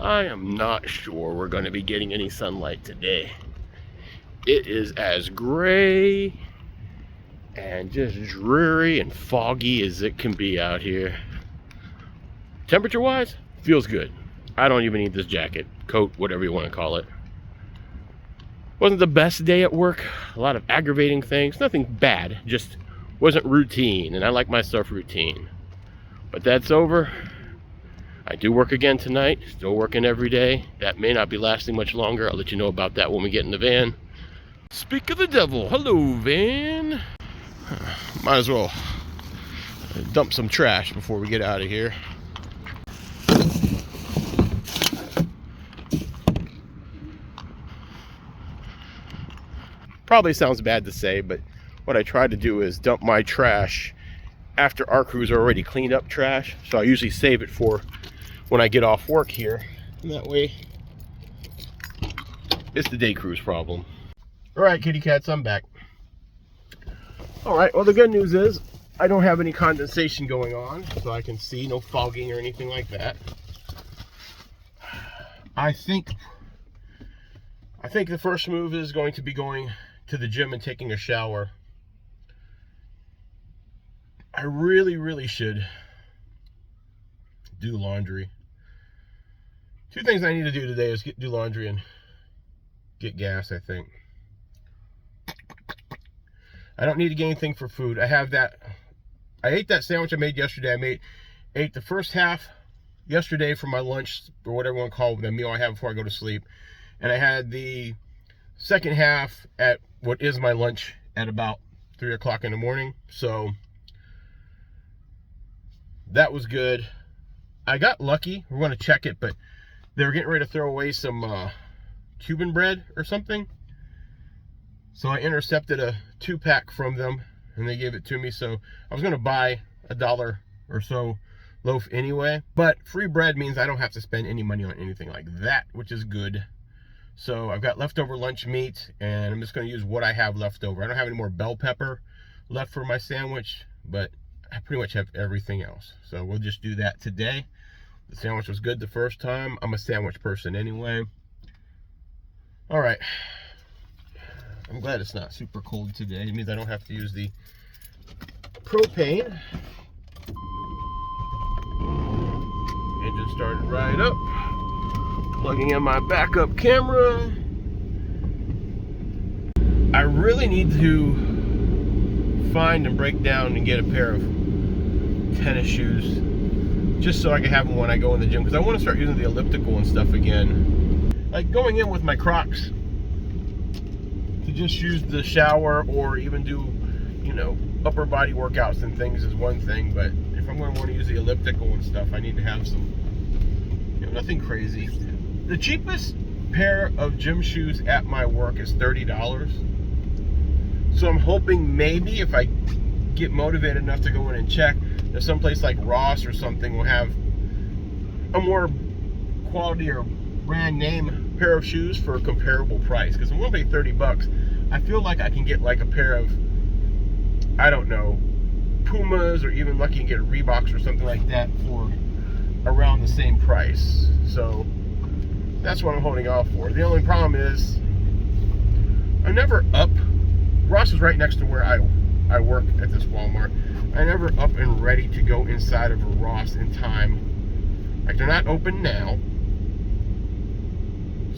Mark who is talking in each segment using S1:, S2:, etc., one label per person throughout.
S1: I am not sure we're going to be getting any sunlight today. It is as gray and just dreary and foggy as it can be out here. Temperature wise, feels good. I don't even need this jacket, coat, whatever you want to call it. Wasn't the best day at work. A lot of aggravating things. Nothing bad, just wasn't routine, and I like my stuff routine. But that's over. I do work again tonight, still working every day. That may not be lasting much longer. I'll let you know about that when we get in the van. Speak of the devil, hello van. Might as well dump some trash before we get out of here. Probably sounds bad to say, but what I try to do is dump my trash after our crews are already cleaned up trash. So I usually save it for when I get off work here. And that way, it's the day crew's problem. All right, kitty cats, I'm back. All right, well, the good news is I don't have any condensation going on, so I can see no fogging or anything like that. I think the first move is going to be going to the gym and taking a shower. I really should do laundry. Two things I need to do today is do laundry and get gas, I think. I don't need to get anything for food. I have that. I ate that sandwich I made yesterday. I ate the first half yesterday for my lunch, or whatever you want to call it, the meal I have before I go to sleep. And I had the second half at what is my lunch at about 3 o'clock in the morning. So that was good. I got lucky. We're going to check it, but they were getting ready to throw away some Cuban bread or something. So I intercepted a 2-pack from them and they gave it to me. So I was going to buy $1 or so loaf anyway, but free bread means I don't have to spend any money on anything like that, which is good. So I've got leftover lunch meat and I'm just going to use what I have left over. I don't have any more bell pepper left for my sandwich, but I pretty much have everything else. So we'll just do that today. The sandwich was good the first time. I'm a sandwich person anyway. All right. I'm glad it's not super cold today. It means I don't have to use the propane. Engine started right up. Plugging in my backup camera. I really need to find and break down and get a pair of tennis shoes just so I can have them when I go in the gym, because I want to start using the elliptical and stuff again. Like going in with my Crocs to just use the shower or even do, you know, upper body workouts and things is one thing, but if I'm going to want to use the elliptical and stuff, I need to have some, you know, nothing crazy. The cheapest pair of gym shoes at my work is $30. So I'm hoping maybe if I get motivated enough to go in and check, that someplace like Ross or something will have a more quality or brand name pair of shoes for a comparable price. Because I'm going to pay $30. I feel like I can get like a pair of, I don't know, Pumas, or even lucky and get Reeboks or something like that for around the same price. So that's what I'm holding off for. The only problem is I'm never up. Ross is right next to where I work at this Walmart. I'm never up and ready to go inside of a Ross in time. Like, they're not open now.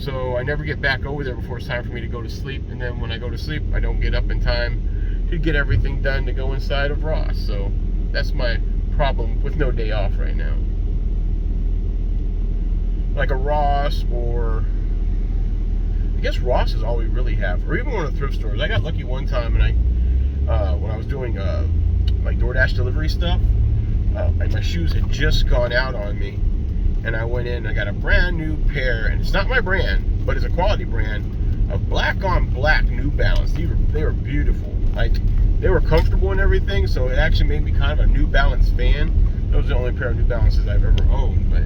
S1: So I never get back over there before it's time for me to go to sleep. And then when I go to sleep, I don't get up in time to get everything done to go inside of Ross. So that's my problem with no day off right now. Like a Ross, or I guess Ross is all we really have, or even one of the thrift stores. I got lucky one time, and when I was doing like DoorDash delivery stuff, and my shoes had just gone out on me, and I went in and I got a brand new pair, and it's not my brand, but it's a quality brand of black on black New Balance. They were beautiful. Like, they were comfortable and everything, so it actually made me kind of a New Balance fan. Those are the only pair of New Balances I've ever owned, but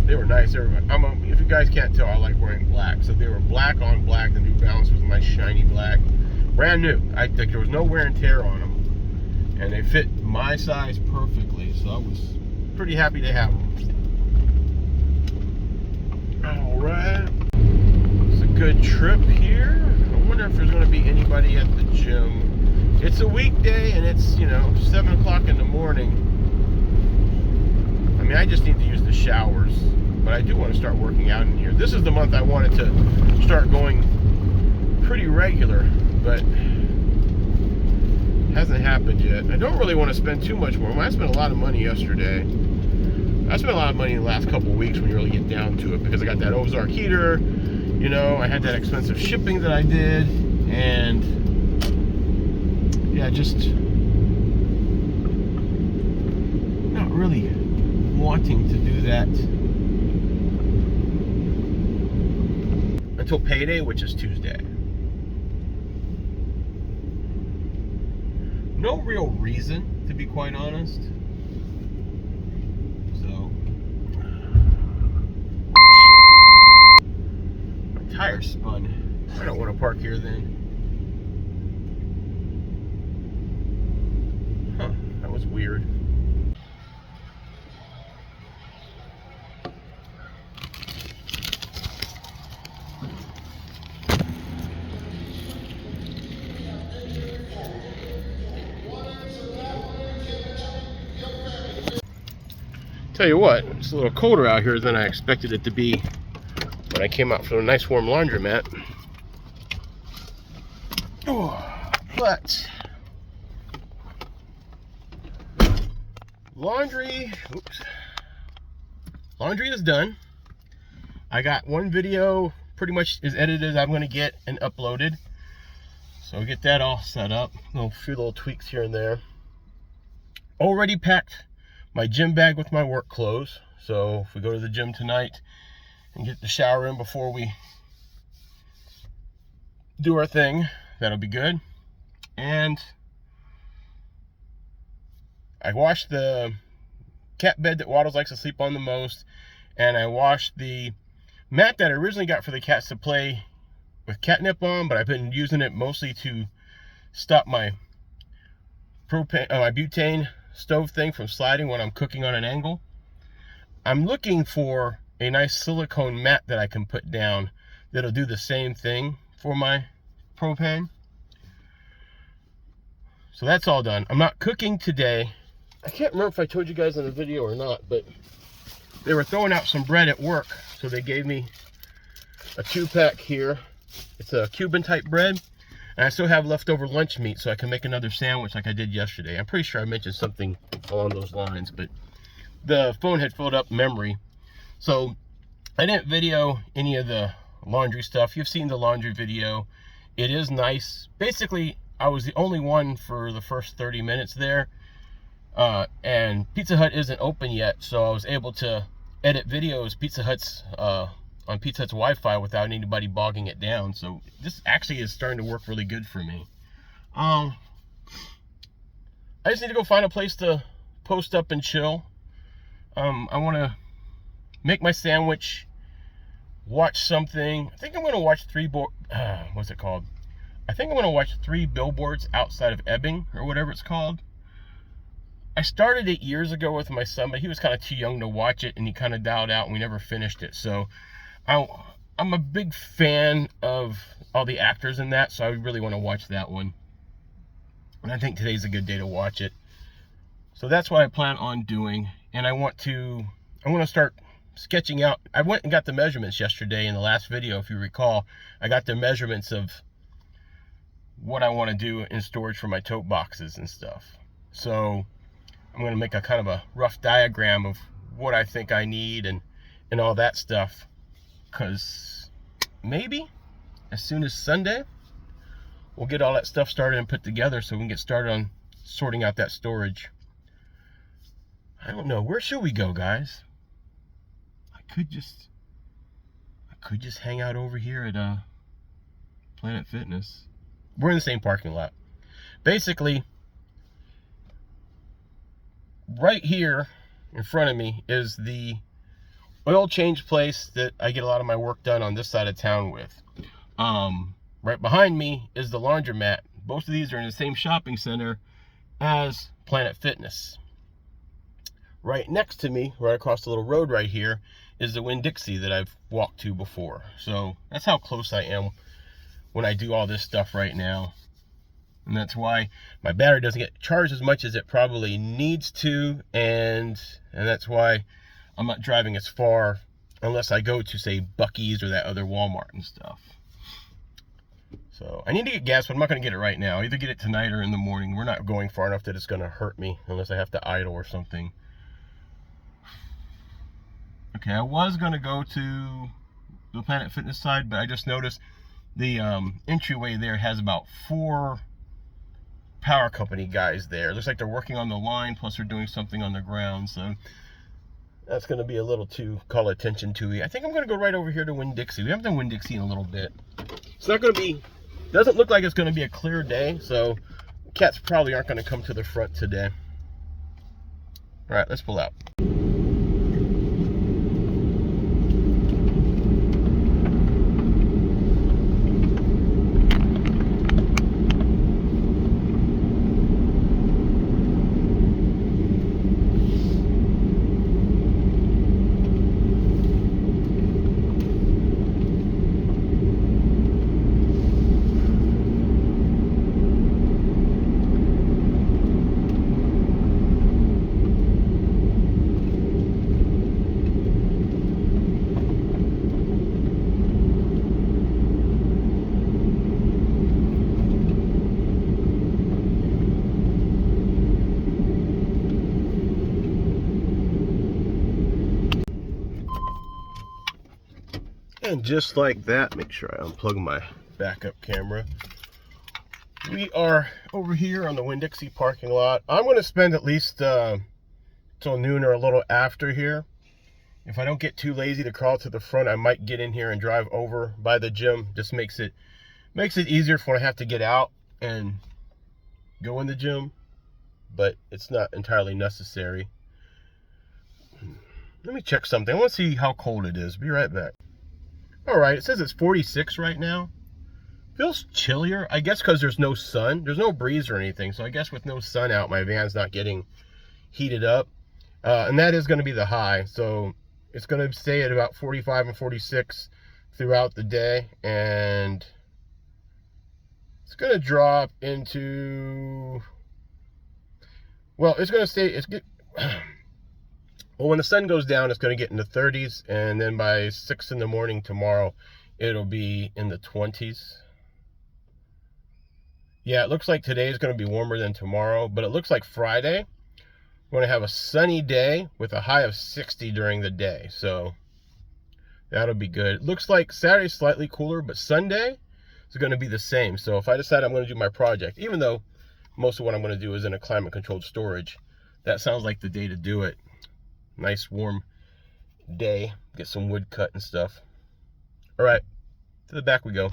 S1: they were nice. If you guys can't tell, I like wearing black. So they were black on black. The New Balance was nice shiny black. Brand new. There was no wear and tear on them. And they fit my size perfectly. So I was pretty happy to have them. All right. It's a good trip here. I wonder if there's going to be anybody at the gym. It's a weekday and it's, 7 o'clock in the morning. I mean, I just need to use the showers, but I do want to start working out in here. This is the month I wanted to start going pretty regular, but hasn't happened yet. I don't really want to spend too much more. I spent a lot of money yesterday. I spent a lot of money in the last couple of weeks when you really get down to it, because I got that Ozark heater, I had that expensive shipping that I did, and yeah, just not really wanting to do that until payday, which is Tuesday. No real reason, to be quite honest. So, my tire spun. I don't want to park here then. Huh, that was weird. Tell you what, it's a little colder out here than I expected it to be when I came out from a nice warm laundromat. Oh, but laundry is done. I got one video pretty much as edited as I'm going to get and uploaded, so get that all set up. A few little tweaks here and there. Already packed my gym bag with my work clothes, so if we go to the gym tonight and get the shower in before we do our thing, that'll be good. And I washed the cat bed that Waddles likes to sleep on the most, and I washed the mat that I originally got for the cats to play with catnip on, but I've been using it mostly to stop my propane, my butane stove thing from sliding when I'm cooking on an angle. I'm looking for a nice silicone mat that I can put down that'll do the same thing for my propane. So that's all done. I'm not cooking today. I can't remember if I told you guys in the video or not, but they were throwing out some bread at work, so they gave me a 2-pack here. It's a Cuban type bread. And I still have leftover lunch meat, so I can make another sandwich like I did yesterday. I'm pretty sure I mentioned something along those lines, but the phone had filled up memory. So I didn't video any of the laundry stuff. You've seen the laundry video. It is nice. Basically, I was the only one for the first 30 minutes there. And Pizza Hut isn't open yet, so I was able to edit videos on Pizza Hut's Wi-Fi without anybody bogging it down. So this actually is starting to work really good for me. I just need to go find a place to post up and chill. I want to make my sandwich, watch something. I think I'm going to watch what's it called? I think I'm going to watch 3 Billboards Outside of Ebbing, or whatever it's called. I started it years ago with my son, but he was kind of too young to watch it, and he kind of dialed out, and we never finished it. So I'm a big fan of all the actors in that, so I really want to watch that one. And I think today's a good day to watch it. So that's what I plan on doing. And I want to start sketching out. I went and got the measurements yesterday in the last video, if you recall. I got the measurements of what I want to do in storage for my tote boxes and stuff. So I'm going to make a kind of a rough diagram of what I think I need and all that stuff. Because maybe as soon as Sunday, we'll get all that stuff started and put together so we can get started on sorting out that storage. I don't know. Where should we go, guys? I could just hang out over here at Planet Fitness. We're in the same parking lot. Basically, right here in front of me is the oil change place that I get a lot of my work done on this side of town with. Right behind me is the laundromat. Both of these are in the same shopping center as Planet Fitness. right next to me, right across the little road right here, is the Winn-Dixie that I've walked to before. So that's how close I am when I do all this stuff right now. And that's why my battery doesn't get charged as much as it probably needs to, and that's why I'm not driving as far unless I go to, say, Buc-ee's or that other Walmart and stuff. So I need to get gas, but I'm not going to get it right now. I'll either get it tonight or in the morning. We're not going far enough that it's going to hurt me unless I have to idle or something. Okay, I was going to go to the Planet Fitness side, but I just noticed the entryway there has about 4 power company guys there. Looks like they're working on the line, plus they're doing something on the ground. So that's going to be a little too call attention to me. I think I'm going to go right over here to Winn-Dixie. We haven't done Winn-Dixie in a little bit. It's not going to be, doesn't look like it's going to be a clear day, so cats probably aren't going to come to the front today. All right, let's pull out. And just like that, make sure I unplug my backup camera. We are over here on the Winn-Dixie parking lot. I'm going to spend at least till noon or a little after here. If I don't get too lazy to crawl to the front, I might get in here and drive over by the gym. Just makes it easier for when I have to get out and go in the gym, but it's not entirely necessary. Let me check something. I want to see how cold it is. Be right back. All right, it says it's 46 right now. Feels chillier, I guess because there's no sun. There's no breeze or anything, so I guess with no sun out, my van's not getting heated up. And that is going to be the high, so it's going to stay at about 45 and 46 throughout the day, and it's going to drop into, well, it's going to stay, well, when the sun goes down, it's going to get in the 30s, and then by 6 in the morning tomorrow, it'll be in the 20s. Yeah, it looks like today is going to be warmer than tomorrow, but it looks like Friday, we're going to have a sunny day with a high of 60 during the day, so that'll be good. It looks like Saturday's slightly cooler, but Sunday is going to be the same. So if I decide I'm going to do my project, even though most of what I'm going to do is in a climate-controlled storage, that sounds like the day to do it. Nice warm day, get some wood cut and stuff. All right, to the back we go.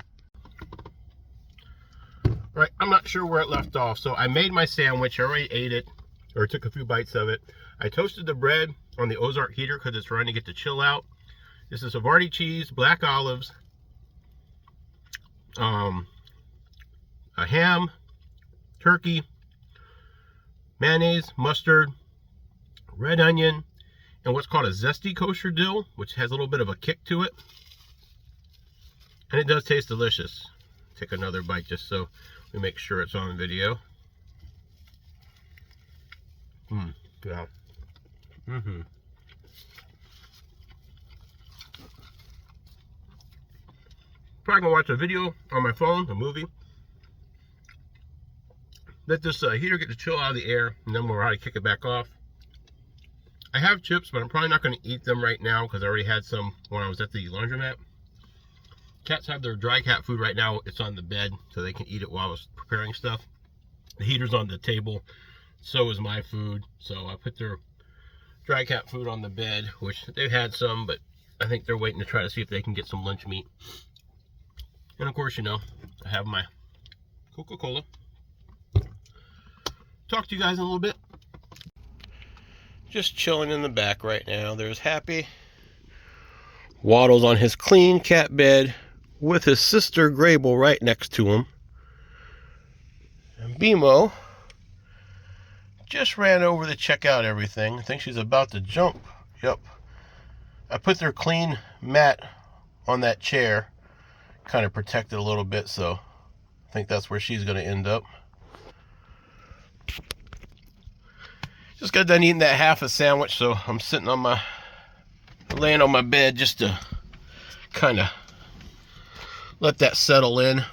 S1: All right, I'm not sure where it left off. So I made my sandwich, I already ate it, or took a few bites of it. I toasted the bread on the Ozark heater because it's trying to get the chill out. This is Havarti cheese, black olives, a ham, turkey, mayonnaise, mustard, red onion, and what's called a zesty kosher dill, which has a little bit of a kick to it. And it does taste delicious. Take another bite just so we make sure it's on video. Yeah. Probably gonna watch a video on my phone, a movie. Let this heater get the chill out of the air, and then we'll already kick it back off. I have chips, but I'm probably not going to eat them right now because I already had some when I was at the laundromat. Cats have their dry cat food right now. It's on the bed, so they can eat it while I was preparing stuff. The heater's on the table. So is my food. So I put their dry cat food on the bed, which they've had some, but I think they're waiting to try to see if they can get some lunch meat. And of course, you know, I have my Coca-Cola. Talk to you guys in a little bit. Just chilling in the back right now. There's Happy. Waddles on his clean cat bed with his sister Grable right next to him. And Bimo just ran over to check out everything. I think she's about to jump. Yep. I put their clean mat on that chair, kind of protected a little bit, so I think that's where she's going to end up. Just got done eating that half a sandwich, so I'm sitting on laying on my bed just to kind of let that settle in.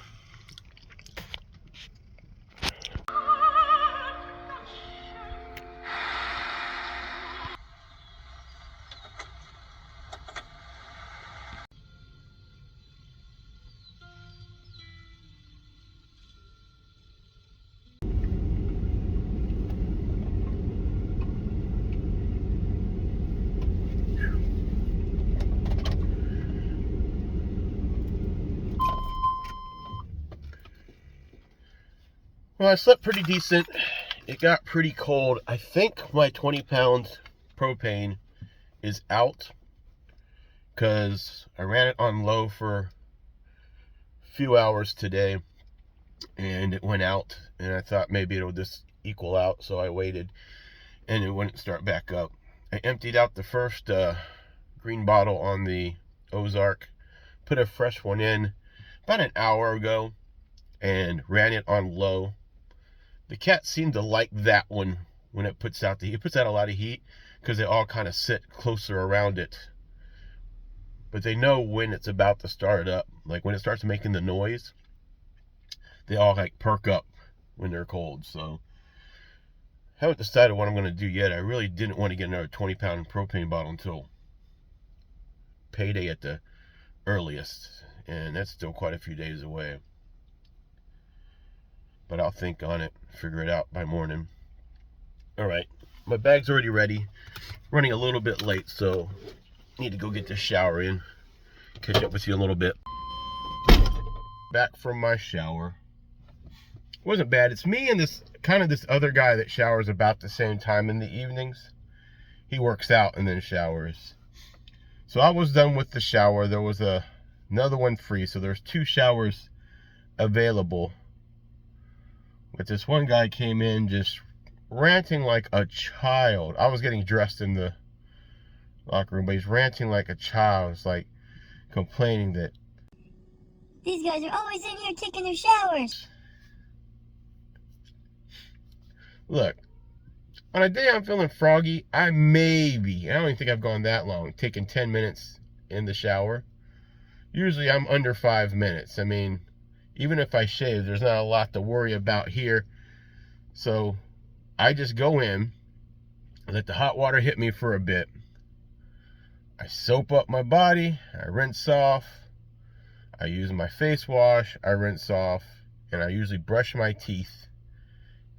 S1: Well, I slept pretty decent. It got pretty cold. I think my 20 pounds propane is out because I ran it on low for a few hours today and it went out, and I thought maybe it'll just equal out, so I waited and it wouldn't start back up. I emptied out the first green bottle on the Ozark, put a fresh one in about an hour ago and ran it on low. The cats seem to like that one when it puts out the heat. It puts out a lot of heat because they all kind of sit closer around it. But they know when it's about to start up. Like when it starts making the noise, they all like perk up when they're cold. So haven't decided what I'm going to do yet. I really didn't want to get another 20-pound propane bottle until payday at the earliest. And that's still quite a few days away. But I'll think on it, figure it out by morning. All right, my bag's already ready. Running a little bit late, so need to go get this shower in. Catch up with you a little bit. Back from my shower. Wasn't bad. It's me and this other guy that showers about the same time in the evenings. He works out and then showers. So I was done with the shower. There was another one free, so there's 2 showers available. But this one guy came in just ranting like a child. I was getting dressed in the locker room, but he's ranting like a child. It's like complaining that
S2: these guys are always in here taking their showers.
S1: Look, on a day I'm feeling froggy, I don't even think I've gone that long, taking 10 minutes in the shower. Usually I'm under 5 minutes. I mean, even if I shave, there's not a lot to worry about here. So I just go in, let the hot water hit me for a bit. I soap up my body, I rinse off, I use my face wash, I rinse off, and I usually brush my teeth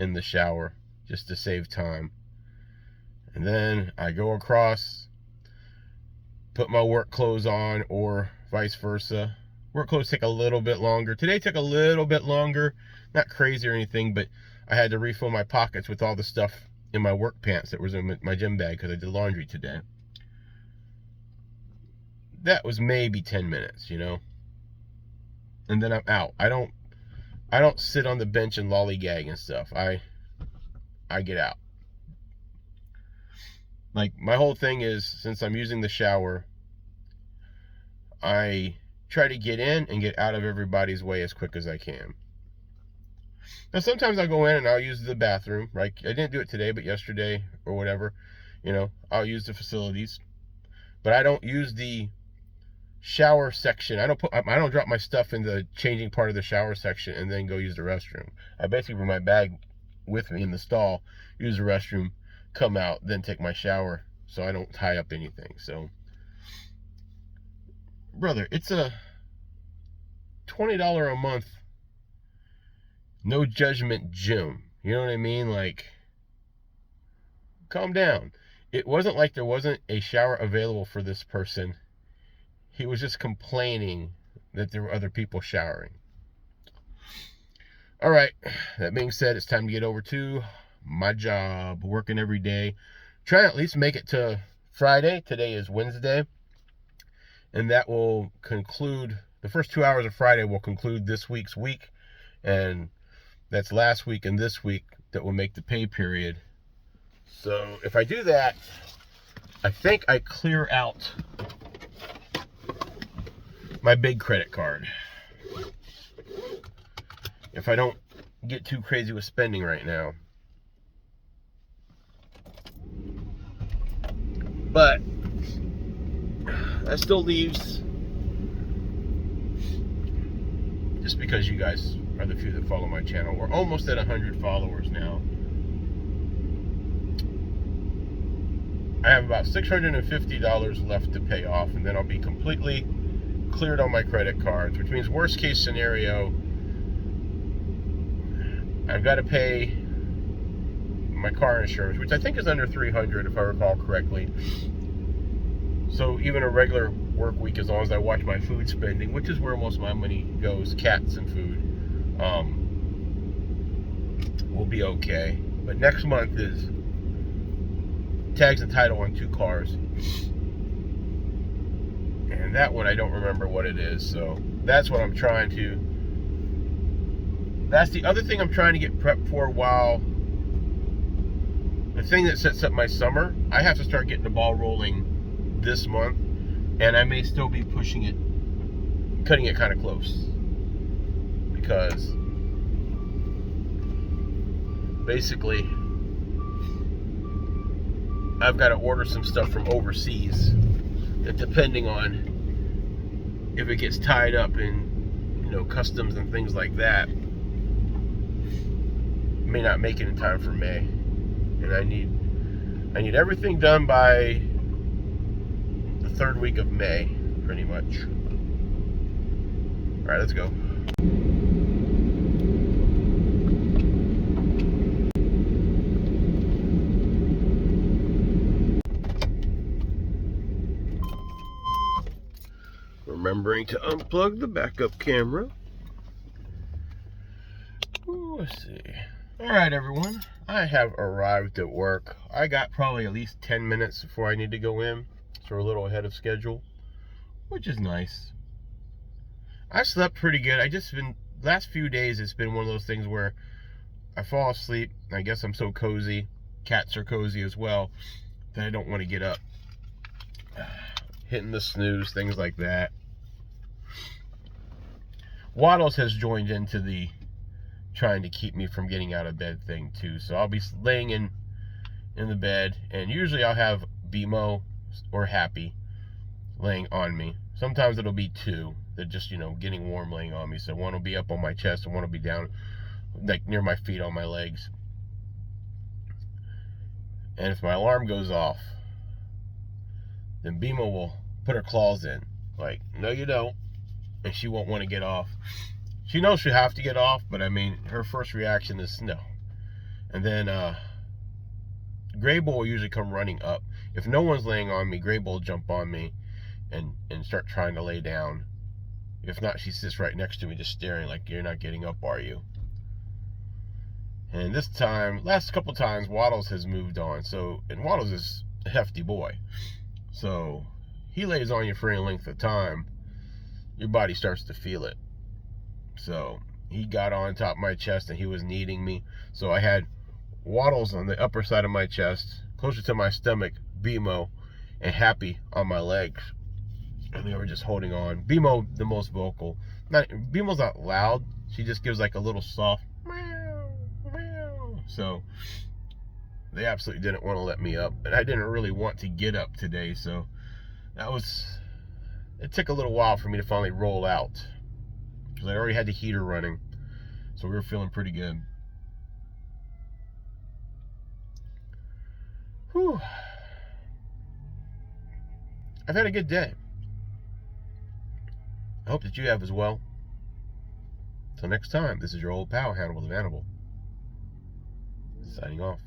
S1: in the shower just to save time. And then I go across, put my work clothes on, or vice versa. Work clothes take a little bit longer. Today took a little bit longer. Not crazy or anything, but I had to refill my pockets with all the stuff in my work pants that was in my gym bag because I did laundry today. That was maybe 10 minutes, you know? And then I'm out. I don't sit on the bench and lollygag and stuff. I get out. Like, my whole thing is, since I'm using the shower, I try to get in and get out of everybody's way as quick as I can. Now sometimes I'll go in and I'll use the bathroom, right? I didn't do it today, but yesterday or whatever, you know, I'll use the facilities. But I don't use the shower section. I don't drop my stuff in the changing part of the shower section and then go use the restroom. I basically bring my bag with me in the stall, use the restroom, come out, then take my shower, so I don't tie up anything. So brother, it's a $20 a month no judgment gym. You know what I mean? Like, calm down. It wasn't like there wasn't a shower available for this person. He was just complaining that there were other people showering. All right, that being said, it's time to get over to my job, working every day. Try to at least make it to Friday. Today is Wednesday. And that will conclude, the first 2 hours of Friday will conclude this week's week. And that's last week and this week that will make the pay period So if I do that, I think I clear out my big credit card. If I don't get too crazy with spending right now. But that still leaves, just because you guys are the few that follow my channel, we're almost at 100 followers now. I have about $650 left to pay off, and then I'll be completely cleared on my credit cards, which means worst case scenario, I've got to pay my car insurance, which I think is under $300 if I recall correctly. So even a regular work week, as long as I watch my food spending, which is where most of my money goes, cats and food, will be okay. But next month is tags and title on 2 cars, and that one I don't remember what it is. So that's what I'm trying to, that's the other thing I'm trying to get prepped for. While the thing that sets up my summer, I have to start getting the ball rolling this month, and I may still be pushing it, cutting it kind of close, because basically I've got to order some stuff from overseas that, depending on if it gets tied up in, you know, customs and things like that, may not make it in time for May. And I need everything done by the 3rd week of May, pretty much. All right, let's go. Remembering to unplug the backup camera. Ooh, let's see. All right, everyone. I have arrived at work. I got probably at least 10 minutes before I need to go in. So we're a little ahead of schedule, which is nice. I slept pretty good. Last few days, it's been one of those things where I fall asleep. I guess I'm so cozy. Cats are cozy as well, that I don't want to get up. Hitting the snooze, things like that. Waddles has joined into the trying to keep me from getting out of bed thing too. So I'll be laying in the bed, and usually I'll have BMO or Happy laying on me. Sometimes it'll be 2 that just, you know, getting warm laying on me. So one will be up on my chest and one will be down, like near my feet on my legs. And if my alarm goes off, then BMO will put her claws in, like, no you don't, and she won't want to get off. She knows she'll have to get off, but I mean, her first reaction is no. And then Gray Bull will usually come running up. If no one's laying on me, Gray Bull will jump on me and start trying to lay down. If not, she sits right next to me just staring like, you're not getting up, are you? And this time, last couple times, Waddles has moved on. So, and Waddles is a hefty boy. So he lays on you for any length of time, your body starts to feel it. So he got on top of my chest and he was kneading me. So I had Waddles on the upper side of my chest, closer to my stomach, BMO, and Happy on my legs. And they were just holding on. BMO, the most vocal. BMO's not loud. She just gives like a little soft meow, meow. So they absolutely didn't want to let me up. And I didn't really want to get up today. So it took a little while for me to finally roll out, because I already had the heater running. So we were feeling pretty good. Whew. I've had a good day. I hope that you have as well. Till next time, this is your old pal, Hannibal the Vanable, signing off.